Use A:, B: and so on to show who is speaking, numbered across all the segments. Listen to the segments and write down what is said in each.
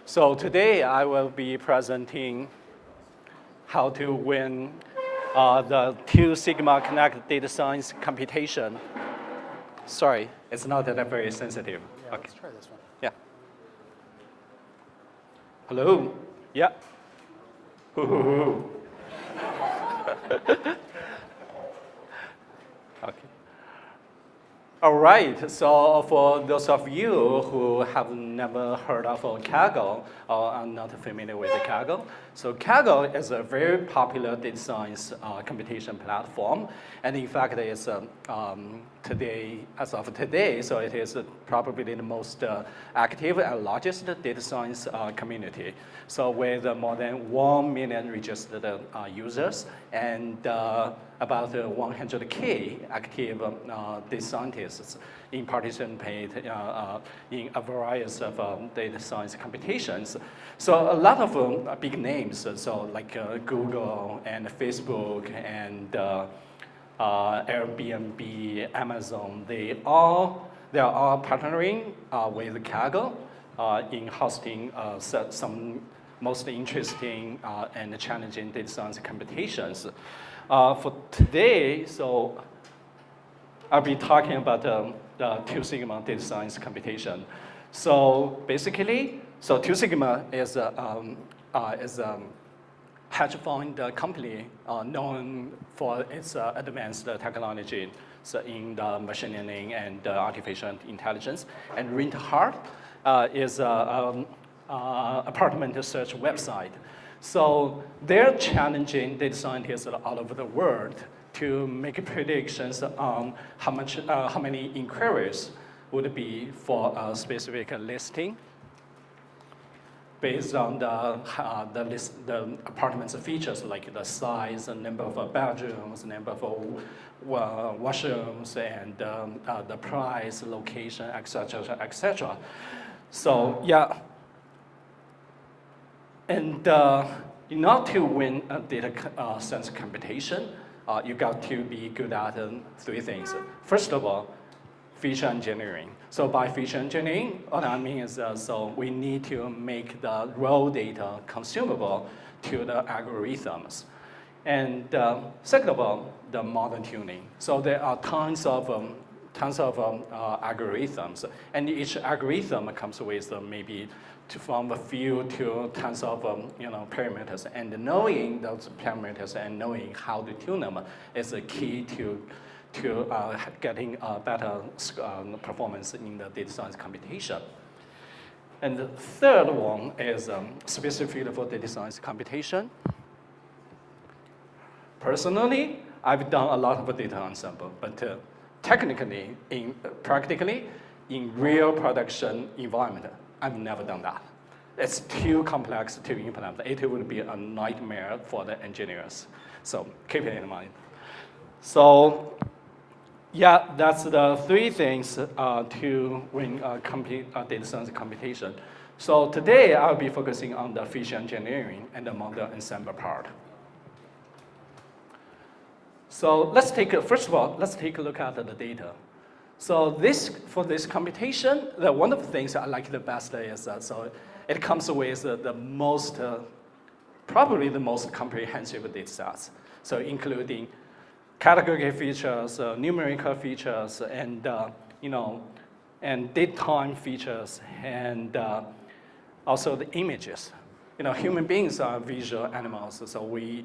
A: So today I will be presenting how to win the 2 Sigma Connect data science computation. Sorry, it's not that very sensitive.
B: Yeah,
A: okay.
B: Let's try this one.
A: Yeah. Hello. Yeah. Okay. All right, so for those of you who have never heard of Kaggle or are not familiar with Kaggle, so Kaggle is a very popular data science computation platform, and in fact, it's as of today, so it is probably the most active and largest data science community. So with more than 1 million registered users and about 100K active data scientists in participate in a variety of data science competitions. So a lot of big names, so like Google and Facebook and Airbnb, Amazon, they are all partnering with Kaggle in hosting some most interesting and challenging data science competitions. For today, so I'll be talking about the 2 Sigma data science computation. So basically, 2 Sigma is a hedge fund company known for its advanced technology in the machine learning and artificial intelligence. And Rent Hard is an apartment search website. So they're challenging data scientists all over the world to make predictions on how many inquiries would be for a specific listing based on the apartment's features like the size, the number of bedrooms, number of washrooms, and the price, location, etc., etc. So yeah. And in order to win a data science computation, you got to be good at 3 things. First of all, feature engineering. So by feature engineering, what I mean is so we need to make the raw data consumable to the algorithms. And second of all, the model tuning. So there are tons of algorithms, and each algorithm comes with maybe from a few to tons of parameters, and knowing those parameters and knowing how to tune them is a key to getting a better performance in the data science computation. And the third one is specifically for data science computation. Personally, I've done a lot of data ensemble, but technically, practically, in real production environment, I've never done that. It's too complex to implement. It would be a nightmare for the engineers. So keep it in mind. So yeah, that's the 3 things to win data science computation. So today, I'll be focusing on the feature engineering and the model ensemble part. So first of all, let's take a look at the data. So for this computation, one of the things I like the best is so it comes with the most, probably the most comprehensive data sets. So including category features, numerical features, and and date time features, and also the images. Human beings are visual animals, so we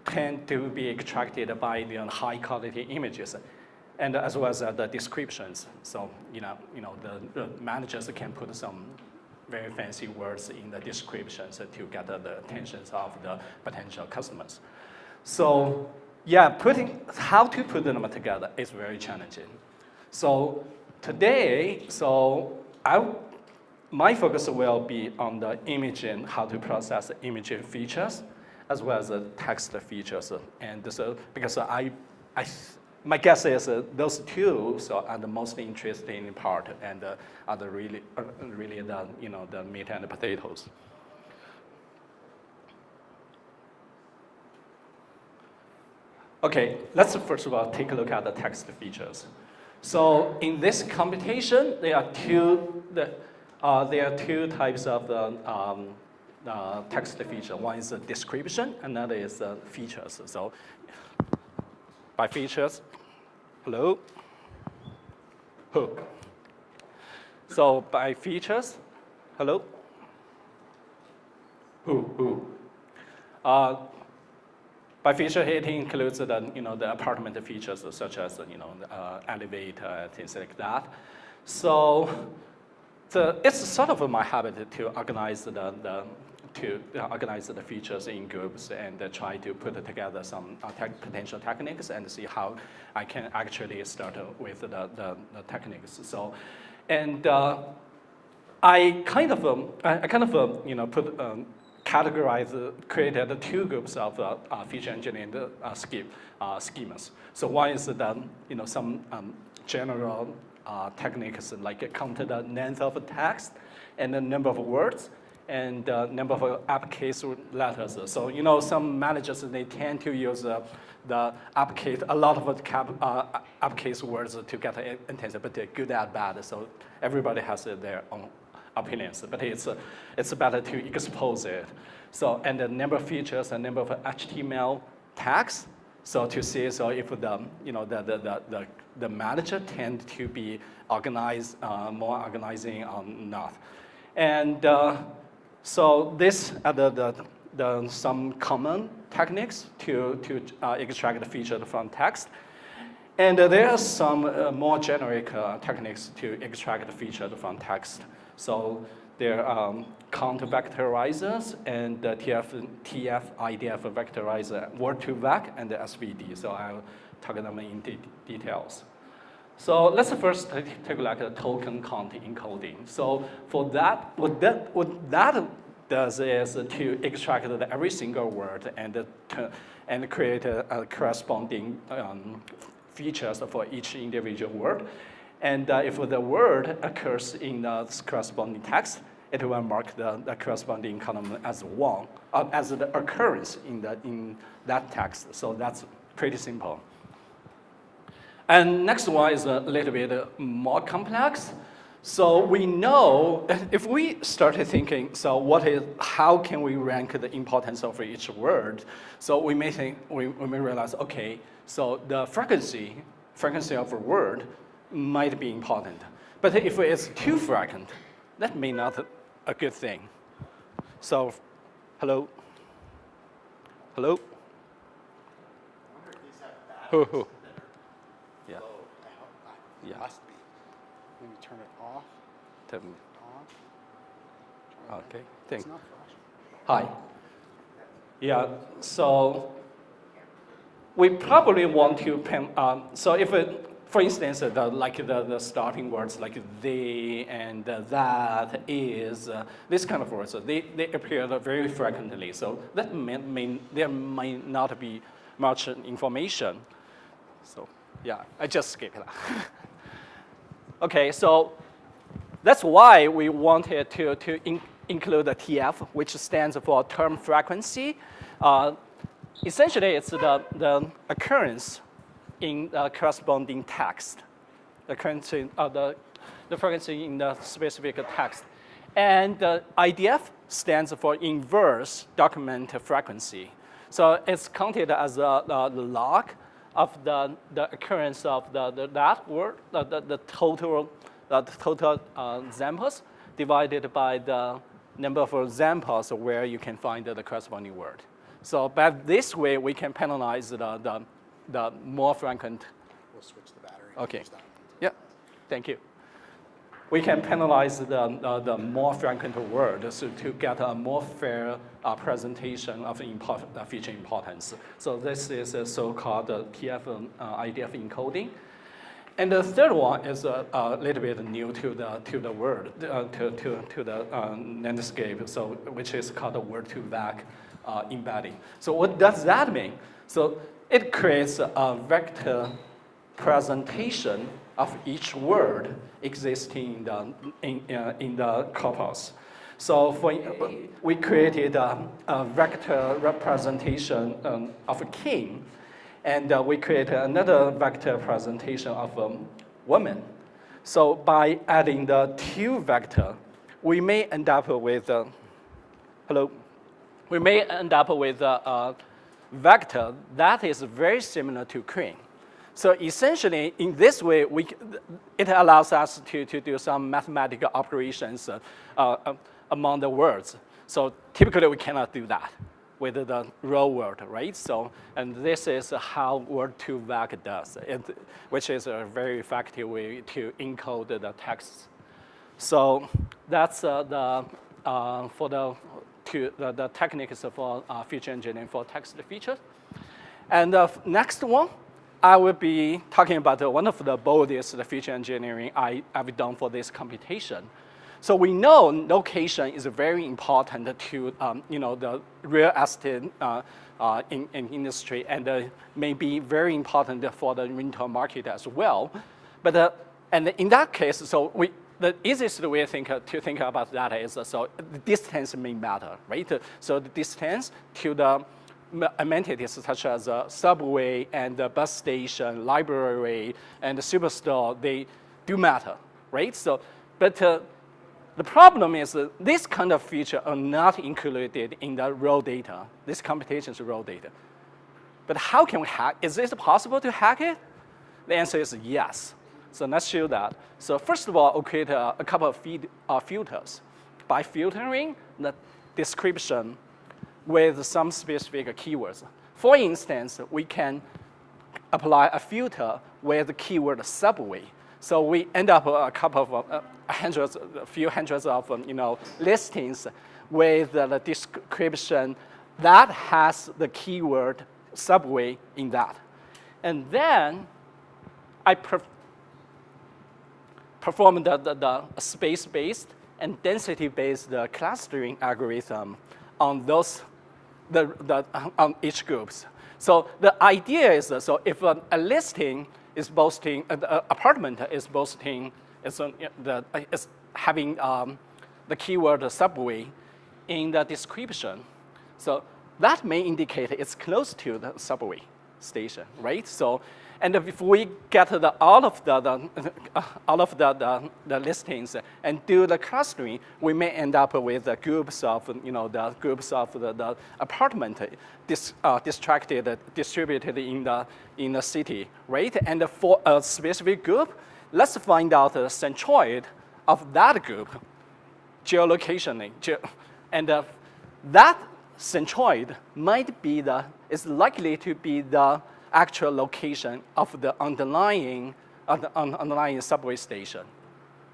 A: tend to be attracted by the high quality images, and as well as the descriptions. So the managers can put some very fancy words in the descriptions to get the attention of the potential customers. So yeah, how to put them together is very challenging. So today, my focus will be on the imaging, how to process imaging features, as well as the text features. And so because my guess is those 2 are the most interesting part and are the really the meat and the potatoes. Okay, let's first of all take a look at the text features. So in this computation, there are There are two types of the text feature. One is the description, another is features. So by features, hello, who. So by features, hello, who. By feature, it includes the apartment features such as the elevator, things like that. So it's sort of my habit to organize the features in groups and try to put together some potential techniques and see how I can actually start with the techniques. So, and I kind of created two groups of feature engineering schemas. So one is some general techniques like count the length of text and the number of words and number of uppercase letters. So some managers, they tend to use the uppercase, a lot of uppercase words to get intensive, but they're good at bad. So everybody has their own opinions, but it's better to expose it. So, and the number of features and number of HTML tags. So to see if the manager tend to be organized, more organizing or not. And so this are some common techniques to extract the feature from text. And there are some more generic techniques to extract the feature from text. So there are count vectorizers and TF, IDF vectorizer, word2vec, and the SVD. So I'll talk them in details. So let's first take a look at token count encoding. So for that, what that does is to extract every single word and create a corresponding features for each individual word. And if the word occurs in the corresponding text, it will mark the corresponding column as one, as the occurrence in that text. So that's pretty simple. And next one is a little bit more complex. So we know, if we started thinking, so how can we rank the importance of each word? So we may realize, okay, so the frequency of a word might be important. But if it's too frequent, that may not be a good thing. So, hello?
B: I wonder if these have batteries that are low.
A: Yeah.
B: Must be. Maybe turn it off.
A: Turn
B: On.
A: Okay,
B: It's
A: thank you.
B: not flashing.
A: Hi. Yeah, so we probably want to, so if for instance, the starting words like they and that is, this kind of words, they appear very frequently. So that there might not be much information. So yeah, I just skipped it. Okay, so that's why we wanted to include the TF, which stands for term frequency. Essentially, it's the occurrence in the corresponding text, the frequency in the specific text. And the IDF stands for inverse document frequency. So it's counted as the log of the occurrence of that word, the total examples divided by the number of examples where you can find the corresponding word. So by this way, we can penalize the more frequent.
B: We'll switch the battery.
A: Okay. Yeah, thank you. We can penalize the more frequent words to get a more fair presentation of feature importance. So this is a so-called TF IDF encoding. And the third one is a little bit new to the word, to the landscape, so which is called the word2vec embedding. So what does that mean? So it creates a vector presentation of each word existing in the corpus. So we created a vector representation of a king, and we created another vector presentation of a woman. So by adding the two vector, we may end up with we may end up with a vector that is very similar to cream. So essentially, in this way, it allows us to do some mathematical operations among the words. So typically, we cannot do that with the real world, right? So, and this is how word2vec does, which is a very effective way to encode the text. So that's the techniques for feature engineering for text features. And the next one, I will be talking about one of the boldest feature engineering I've done for this computation. So we know location is very important to the real estate in industry, and may be very important for the rental market as well. But and in that case, so the easiest way to think about that is so the distance may matter, right? So the distance to the amenities such as a subway and the bus station, library, and the superstore, they do matter, right? So, but the problem is this kind of feature are not included in the raw data. This computation's raw data. But how can we hack? Is it possible to hack it? The answer is yes. So let's show that. So first of all, we'll create a couple of filters. By filtering the description with some specific keywords. For instance, we can apply a filter with the keyword subway. So we end up a couple of a few hundreds of listings with the description that has the keyword subway in that. And then I perform the space-based and density-based clustering algorithm on those on each groups. So the idea is so if a listing is boasting apartment is boasting is having the keyword subway in the description, so that may indicate it's close to the subway station, right? So, and if we get all of the listings and do the clustering, we may end up with the groups of the apartment distributed in the city, right? And for a specific group, let's find out the centroid of that group, geolocationing, and that centroid is likely to be the actual location of the underlying subway station.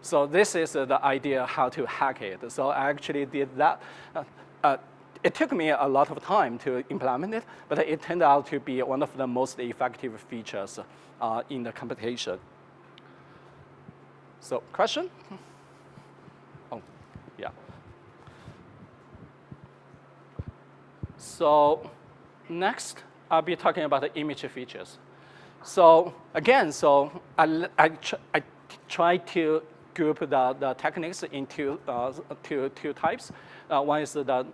A: So this is the idea how to hack it. So I actually did that. It took me a lot of time to implement it, but it turned out to be one of the most effective features in the computation. So question? Oh, yeah. So next, I'll be talking about the image features. So again, I try to group the techniques into two types. One is the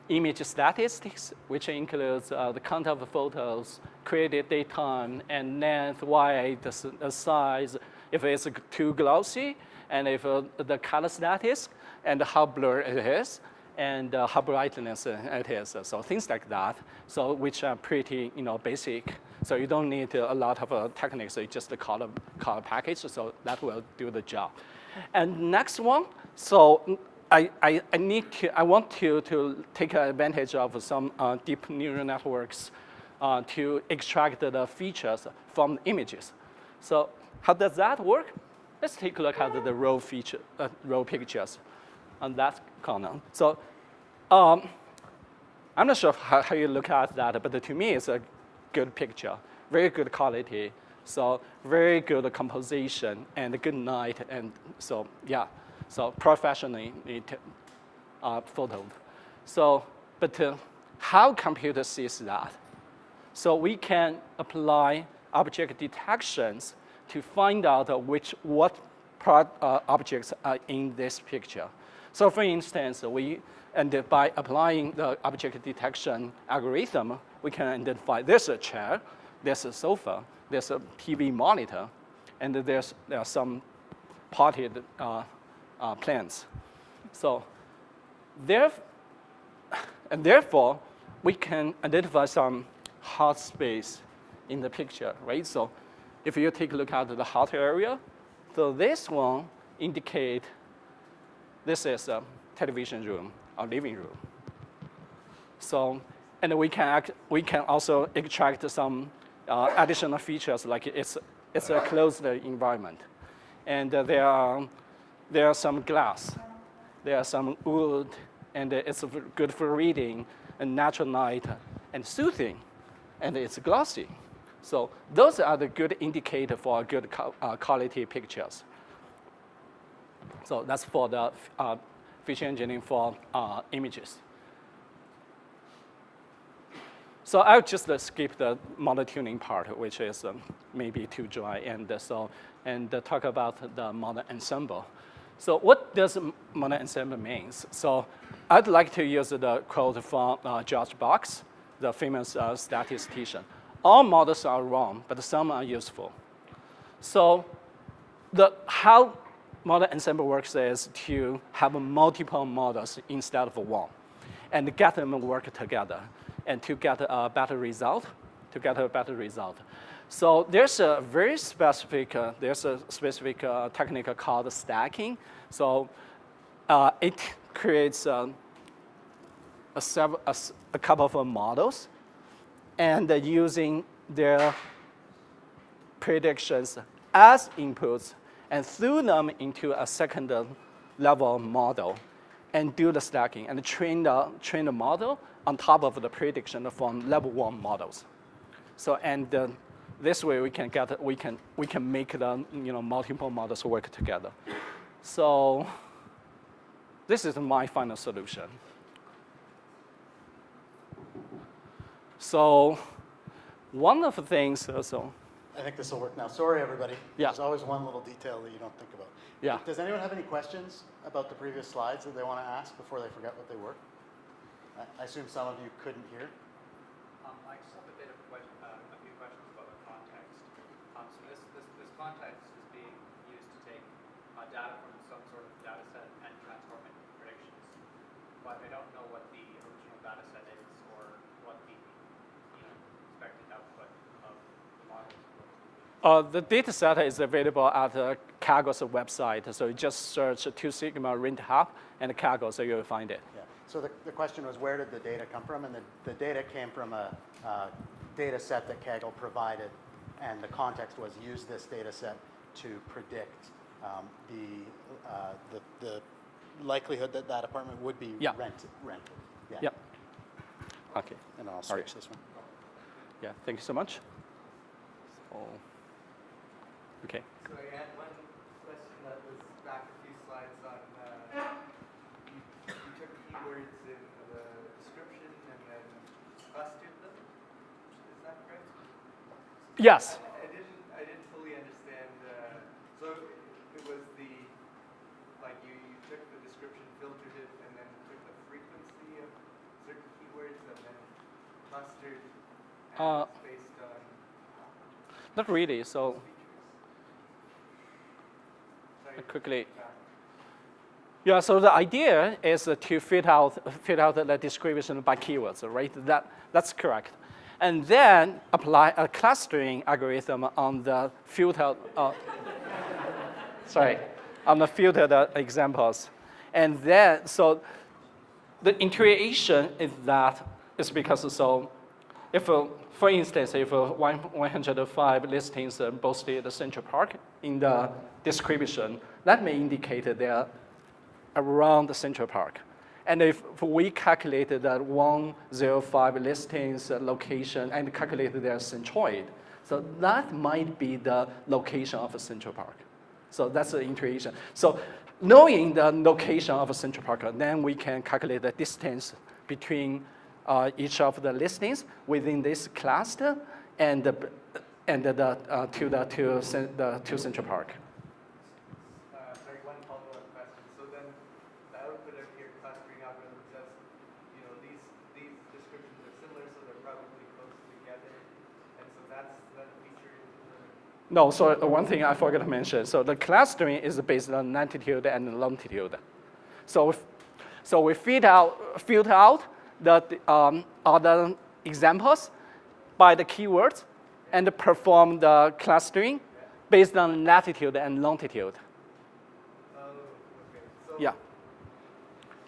A: image statistics, which includes the count of photos, created daytime, and length, width, the size, if it's too glossy, and if the color status, and how blurred it is, and how brightness it is. So things like that, so which are pretty basic. So you don't need a lot of techniques. So you just call a package. So that will do the job. And next one. So I want to take advantage of some deep neural networks to extract the features from images. So how does that work? Let's take a look at the raw pictures on that corner. So I'm not sure how you look at that, but to me it's a good picture, very good quality, so very good composition and good light, and so yeah, so professionally photoed. So, but how computer sees that? So we can apply object detections to find out what objects are in this picture. So for instance, by applying the object detection algorithm, we can identify there's a chair, there's a sofa, there's a TV monitor, and there are some potted plants. So therefore, we can identify some hot space in the picture, right? So if you take a look at the hot area, so this one indicate this is a television room or living room. So, and we can also extract some additional features like it's a closed environment, and there are some glass, there are some wood, and it's good for reading and natural light and soothing, and it's glossy. So those are the good indicator for good quality pictures. So that's for the feature engineering for images. So I'll just skip the model tuning part, which is maybe too dry, and talk about the model ensemble. So what does model ensemble means? So I'd like to use the quote from George Box, the famous statistician. All models are wrong, but some are useful. So how model ensemble works is to have multiple models instead of one, and get them work together, and to get a better result. So there's a very specific technique called stacking. So it creates a couple of models, and using their predictions as inputs, and throw them into a second level model, and do the stacking, and train the model on top of the prediction from level 1 models. So this way we can make the multiple models work together. So this is my final solution. So one of the things,
B: I think this will work now. Sorry, everybody.
A: Yeah.
B: There's always one little detail that you don't think about.
A: Yeah.
B: Does anyone have any questions about the previous slides that they want to ask before they forget what they were? I assume some of you couldn't hear.
C: I just have a few questions about the context. So this context is being used to take data from some sort of data set and transform it into predictions. But I don't know what the original data set is or what the expected output of the model is.
A: The data set is available at Kaggle's website. So you just search 2 sigma RINT-HAP and Kaggle, so you'll find it.
B: Yeah. So the question was, where did the data come from? And the data came from a data set that Kaggle provided, and the context was use this data set to predict the likelihood that that apartment would be rented. Yeah.
A: Yep. Okay.
B: And I'll switch this one.
A: Yeah, thank you so much. So, okay.
C: So I had one question that was back a few slides on you took keywords in the description and then clustered them. Is that correct?
A: Yes.
C: I didn't fully understand. So it was you took the description, filtered it, and then took the frequency of certain keywords and then clustered based on.
A: Not really. So
C: Sorry.
A: quickly. Yeah. So the idea is to fit out the description by keywords, right? That's correct. And then apply a clustering algorithm on the filtered. On the filtered examples, and then so the intuition is because if for instance, if 105 listings boasted Central Park in the description, that may indicate that they are around the Central Park. And if we calculated that 105 listings location and calculated their centroid, so that might be the location of a Central Park. So that's the intuition. So knowing the location of a Central Park, then we can calculate the distance between each of the listings within this cluster and to Central Park.
C: Sorry, one follow-up question. So then the output of your clustering algorithm says, these descriptions are similar, so they're probably close together, and so that's then featured in the.
A: No, so one thing I forgot to mention. So the clustering is based on latitude and longitude. So we filter out the other examples by the keywords and perform the clustering based on latitude and longitude.
D: Oh, okay. So,
A: Yeah,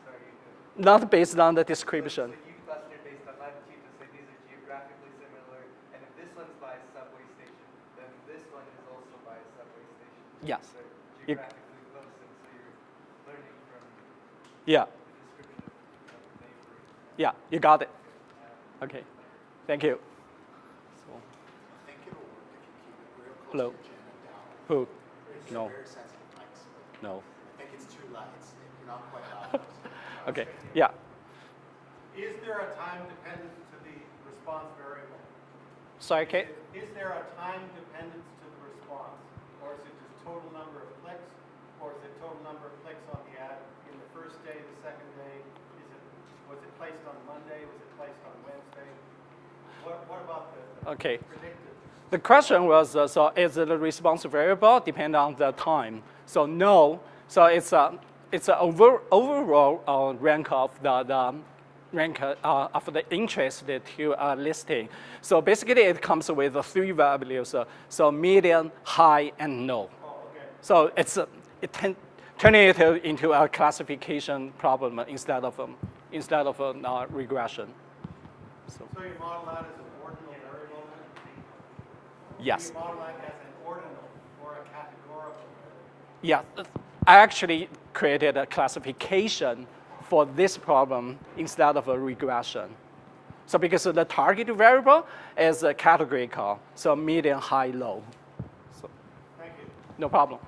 D: sorry,
A: not based on the description.
D: So you cluster based on latitude to say these are geographically similar, and if this one's by a subway station, then this one is also by a subway station.
A: Yes.
D: They're
A: You-
D: geographically close, and so you're learning from
A: Yeah,
D: the description of the neighboring.
A: yeah, you got it. Okay, thank you. So,
B: I think it'll work if you keep it real close
A: Hello.
B: to your chin and down.
A: who?
B: These
A: No.
B: are very sensitive mics.
A: No.
B: I think it's too loud. You're not quite loud enough.
A: Okay, yeah.
E: Is there a time dependence to the response variable?
A: Sorry, Kate?
E: Is there a time dependence to the response? Or is it just total number of clicks? Or is it total number of clicks on the ad in the first day, the second day? Was it placed on Monday? Was it placed on Wednesday? What about the
A: Okay.
E: predicted?
A: The question was, so is the response variable depend on the time? So no. So it's a overall rank of the rank of the interest to a listing. So basically, it comes with the 3 values. So median, high, and low.
E: Oh, okay.
A: So turning it into a classification problem instead of a regression. So
E: So you model that as an ordinal variable?
A: yes.
E: You model that as an ordinal or a categorical variable?
A: Yeah, I actually created a classification for this problem instead of a regression. So because the target variable is a categorical, so median, high, low. So
E: Thank you.
A: no problem.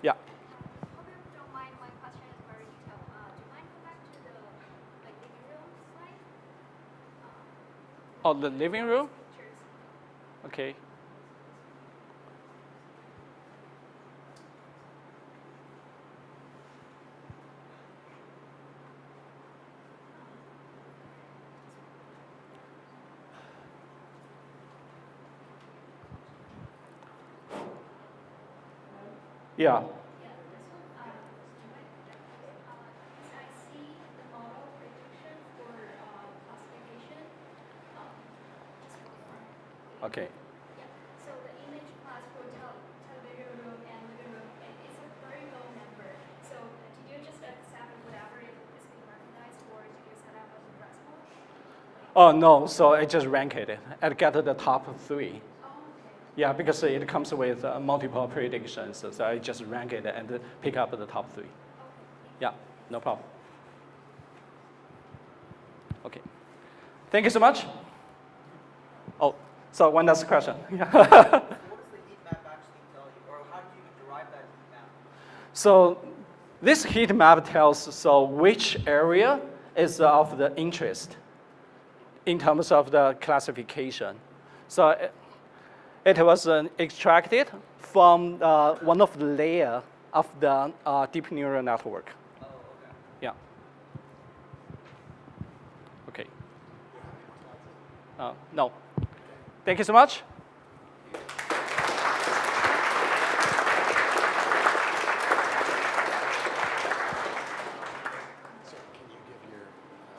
A: Yeah.
F: Hope you don't mind, my question is very detailed. Do you mind go back to the living room slide?
A: Oh, the living room?
F: Pictures.
A: Okay. Yeah.
F: Yeah, this one, I see the model prediction for classification. Just one more.
A: Okay.
F: Yeah, so the image class for television room and living room, it's a very low number. So did you just accept whatever is being recognized, or did you set up a threshold?
A: Oh no, so I just ranked it and get the top 3.
F: Oh, okay.
A: Yeah, because it comes with multiple predictions, so I just rank it and pick up the top 3.
F: Okay.
A: Yeah, no problem. Okay. Thank you so much. Oh, so one last question. Yeah.
G: What does the heat map actually tell you, or how do you even derive that heat map?
A: So this heat map tells which area is of the interest in terms of the classification. So it was extracted from one of the layer of the deep neural network.
G: Oh, okay.
A: Yeah. Okay. No. Thank you so much.